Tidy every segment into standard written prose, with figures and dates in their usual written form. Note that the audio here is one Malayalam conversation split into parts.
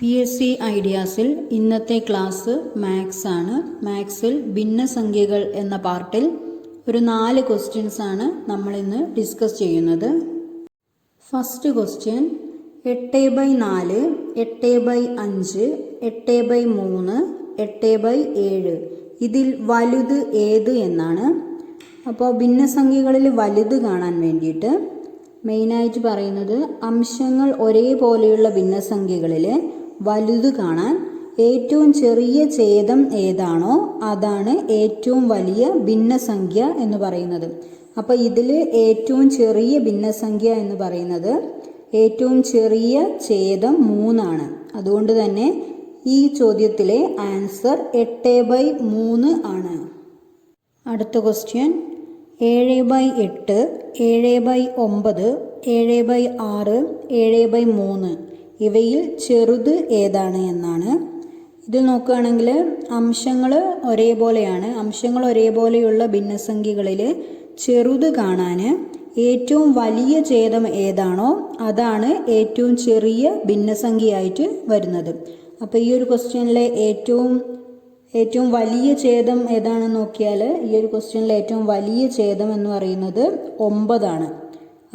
PSC ഐഡിയാസിൽ ഇന്നത്തെ ക്ലാസ് മാത്സ് ആണ്. മാത്സിൽ ഭിന്നസംഖ്യകൾ എന്ന പാർട്ടിൽ ഒരു 4 ക്വസ്റ്റ്യൻസ് ആണ് നമ്മൾ ഇന്ന് ഡിസ്കസ് ചെയ്യുന്നത്. ഫസ്റ്റ് ക്വസ്റ്റ്യൻ 8/4, 8/5, 8/3, 8/7 ഇതിൽ വലുത് ഏത് എന്നാണ്. അപ്പോൾ ഭിന്നസംഖ്യകളിൽ വലുത് കാണാൻ വേണ്ടിയിട്ട് മെയിനായിട്ട് പറയുന്നത് അംശങ്ങൾ ഒരേപോലെയുള്ള ഭിന്നസംഖ്യകളിൽ വലുത് കാണാൻ ഏറ്റവും ചെറിയ ഛേദം ഏതാണോ അതാണ് ഏറ്റവും വലിയ ഭിന്നസംഖ്യ എന്ന് പറയുന്നത്. അപ്പോൾ ഇതിൽ ഏറ്റവും ചെറിയ ഭിന്നസംഖ്യ എന്ന് പറയുന്നത് ഏറ്റവും ചെറിയ ഛേദം 3 ആണ്. അതുകൊണ്ട് തന്നെ ഈ ചോദ്യത്തിലെ ആൻസർ 8/3 ആണ്. അടുത്ത ക്വസ്റ്റ്യൻ 7/8, 7/9, 7/6, 7/3 ഇവയിൽ ചെറുത് ഏതാണ് എന്നാണ്. ഇതിൽ നോക്കുകയാണെങ്കിൽ അംശങ്ങൾ ഒരേപോലെയാണ്. അംശങ്ങൾ ഒരേപോലെയുള്ള ഭിന്നസംഖ്യകളിൽ ചെറുത് കാണാൻ ഏറ്റവും വലിയ ഛേദം ഏതാണോ അതാണ് ഏറ്റവും ചെറിയ ഭിന്നസംഖ്യയായിട്ട് വരുന്നത്. അപ്പോൾ ഈ ഒരു ക്വസ്റ്റ്യനിലെ ഏറ്റവും വലിയ ഛേദം ഏതാണെന്ന് നോക്കിയാൽ ഈ ഒരു ക്വസ്റ്റ്യനിലെ ഏറ്റവും വലിയ ഛേദം എന്ന് പറയുന്നത് 9 ആണ്.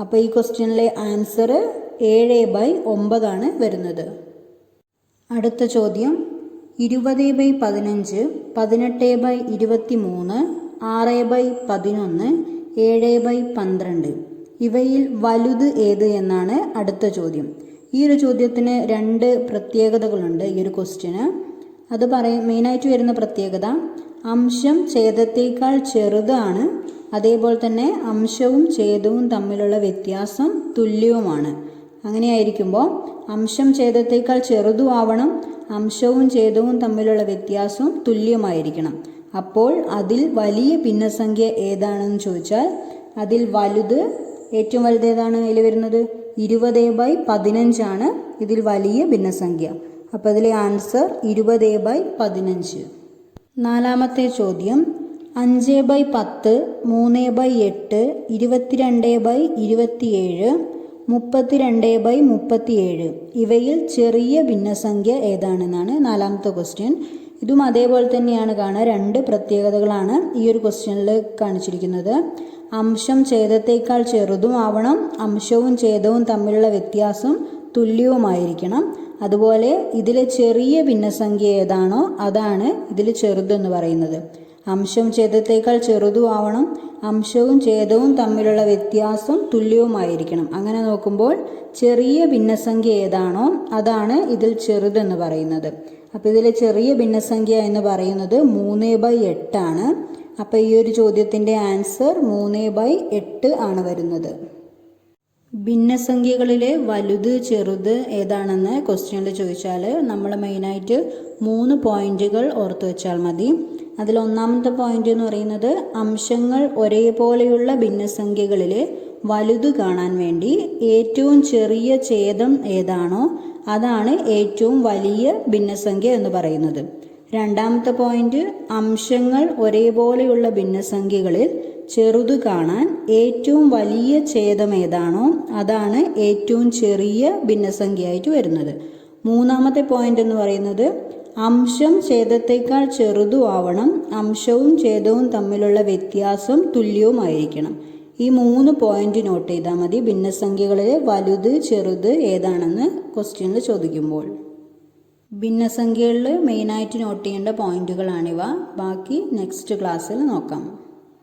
അപ്പോൾ ഈ ക്വസ്റ്റ്യനിലെ ആൻസർ 7/9 ആണ് വരുന്നത്. അടുത്ത ചോദ്യം 20/15, 18/23, 6/11, 7/12 ഇവയിൽ വലുത് ഏത് എന്നാണ് അടുത്ത ചോദ്യം. ഈ ഒരു ചോദ്യത്തിന് 2 പ്രത്യേകതകളുണ്ട്. ഈ ഒരു ക്വസ്റ്റ്യന് അത് മെയിനായിട്ട് വരുന്ന പ്രത്യേകത അംശം ഛേദത്തേക്കാൾ ചെറുതാണ്, അതേപോലെ തന്നെ അംശവും ഛേദവും തമ്മിലുള്ള വ്യത്യാസം തുല്യവുമാണ്. അങ്ങനെയായിരിക്കുമ്പോൾ അംശം ഛേദത്തേക്കാൾ ചെറുതും ആവണം, അംശവും ഛേദവും തമ്മിലുള്ള വ്യത്യാസവും തുല്യമായിരിക്കണം. അപ്പോൾ അതിൽ വലിയ ഭിന്നസംഖ്യ ഏതാണെന്ന് ചോദിച്ചാൽ അതിൽ ഏറ്റവും വലുത് ഏതാണ് അതിൽ വരുന്നത് 20/15 ആണ് ഇതിൽ വലിയ ഭിന്നസംഖ്യ. അപ്പോൾ അതിലെ ആൻസർ 20/15. നാലാമത്തെ ചോദ്യം 5/10, 3/8, 22/27, 32/37 ഇവയിൽ ചെറിയ ഭിന്നസംഖ്യ ഏതാണെന്നാണ് നാലാമത്തെ ക്വസ്റ്റ്യൻ. ഇതും അതേപോലെ തന്നെയാണ് കാണുക. 2 പ്രത്യേകതകളാണ് ഈ ഒരു ക്വസ്റ്റ്യനിൽ കാണിച്ചിരിക്കുന്നത്. അംശം ഛേദത്തേക്കാൾ ചെറുതും ആവണം, അംശവും ഛേദവും തമ്മിലുള്ള വ്യത്യാസം തുല്യവുമായിരിക്കണം. അതുപോലെ ഇതിലെ ചെറിയ ഭിന്നസംഖ്യ ഏതാണോ അതാണ് ഇതിൽ ചെറുതെന്ന് പറയുന്നത്. അംശം ഛേദത്തേക്കാൾ ചെറുതും ആവണം, അംശവും ഛേദവും തമ്മിലുള്ള വ്യത്യാസം തുല്യവുമായിരിക്കണം. അങ്ങനെ നോക്കുമ്പോൾ ചെറിയ ഭിന്നസംഖ്യ ഏതാണോ അതാണ് ഇതിൽ ചെറുതെന്ന് പറയുന്നത്. അപ്പോൾ ഇതിലെ ചെറിയ ഭിന്നസംഖ്യ എന്ന് പറയുന്നത് 3/8 ആണ്. അപ്പോൾ ഈ ഒരു ചോദ്യത്തിൻ്റെ ആൻസർ 3/8 ആണ് വരുന്നത്. ഭിന്നസംഖ്യകളിലെ വലുത് ചെറുത് ഏതാണെന്ന് ക്വസ്റ്റ്യനിൽ ചോദിച്ചാൽ നമ്മൾ മെയിനായിട്ട് 3 പോയിന്റുകൾ ഓർത്ത് വെച്ചാൽ മതി. അതിൽ ഒന്നാമത്തെ പോയിന്റ് എന്ന് പറയുന്നത് അംശങ്ങൾ ഒരേപോലെയുള്ള ഭിന്നസംഖ്യകളിൽ വലുത് കാണാൻ വേണ്ടി ഏറ്റവും ചെറിയ ഛേദം ഏതാണോ അതാണ് ഏറ്റവും വലിയ ഭിന്നസംഖ്യ എന്ന് പറയുന്നത്. രണ്ടാമത്തെ പോയിന്റ് അംശങ്ങൾ ഒരേപോലെയുള്ള ഭിന്നസംഖ്യകളിൽ ചെറുത് കാണാൻ ഏറ്റവും വലിയ ഛേദം ഏതാണോ അതാണ് ഏറ്റവും ചെറിയ ഭിന്നസംഖ്യയായിട്ട് വരുന്നത്. മൂന്നാമത്തെ പോയിന്റ് എന്ന് പറയുന്നത് അംശം ഛേദത്തേക്കാൾ ചെറുതും ആവണം, അംശവും ഛേദവും തമ്മിലുള്ള വ്യത്യാസം തുല്യവുമായിരിക്കണം. ഈ 3 പോയിന്റ് നോട്ട് ചെയ്താൽ മതി ഭിന്നസംഖ്യകളിൽ വലുത് ചെറുത് ഏതാണെന്ന് ക്വസ്റ്റ്യനിൽ ചോദിക്കുമ്പോൾ. ഭിന്നസംഖ്യകളിൽ മെയിനായിട്ട് നോട്ട് ചെയ്യേണ്ട പോയിന്റുകളാണിവ. ബാക്കി നെക്സ്റ്റ് ക്ലാസ്സിൽ നോക്കാം.